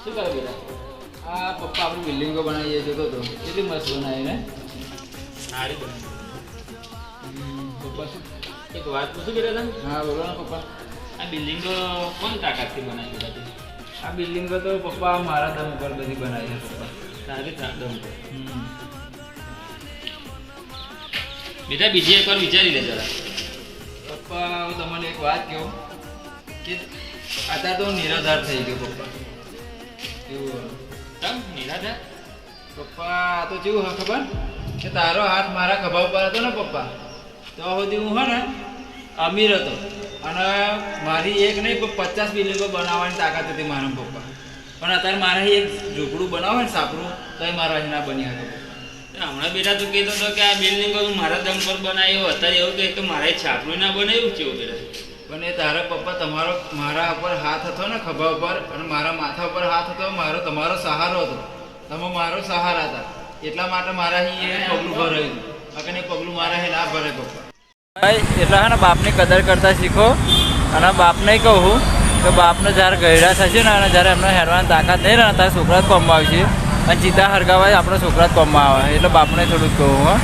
શું કરે બેટા? આ પપ્પા આપણે બિલ્ડિંગો બનાવીએ જોતો તો કેટલી મસ્ત બનાવી ને. સારી બની. પપ્પા શું એક વાત પૂછું બેટા તને? હા બોલો ને પપ્પા. આ બિલ્ડિંગો કોણ તાકાતથી બનાવી બેટા? આ બિલ્ડિંગો તો પપ્પા મારા દમ ઉપર બધી બનાવી છે પપ્પા. તારી તાકદમ પર. બેટા બીજી એક વાર વિચારી લે જરા. પપ્પા હું તમને એક વાત કહું કે અત્યારે તો હું નિરાધાર થઈ ગયો પપ્પા. એવું તમ નિરાધાર? પપ્પા આ તો કેવું હા ખબર કે તારો હાથ મારા ખભા ઉપર હતો ને પપ્પા, તો સુધી હું હે ને અમીર હતો અને મારી એક નહીં પણ 50 બિલ્ડિંગો બનાવવાની તાકાત હતી મારા પપ્પા. પણ અત્યારે મારે એક ઝૂંપડું બનાવે ને સાપરું તો એ મારા અહીં ના બની શકે. હમણાં બેટા તું કહેતો હતો કે આ બિલ્ડિંગો તું મારા દમ પર બનાવ્યો, અત્યારે એવું કહે કે મારે છાપરું ના બનાવ્યું કેવું બેટા? પણ એ તારા પપ્પા તમારો મારા ઉપર હાથ હતો ને ખભા ઉપર અને મારા માથા ઉપર હાથ હતો, મારો તમારો સહારો હતો, તમે મારો સહારા હતા, એટલા માટે મારા અહીં એ પગલું ભરાયું. અગર એ પગલું મારા અહીં ના ભરે પપ્પા. એટલે હે ને બાપની કદર કરતા શીખો અને બાપને કહું કે બાપને જ્યારે ગયડા થશે ને અને જ્યારે એમને હેરવાની તાકાત નહીં રહે ત્યારે છોકરા જ કોમમાં આવશે અને ચિતા હરગાવાય આપણે છોકરા જ કોમમાં આવે, એટલે બાપને થોડુંક કહું હા.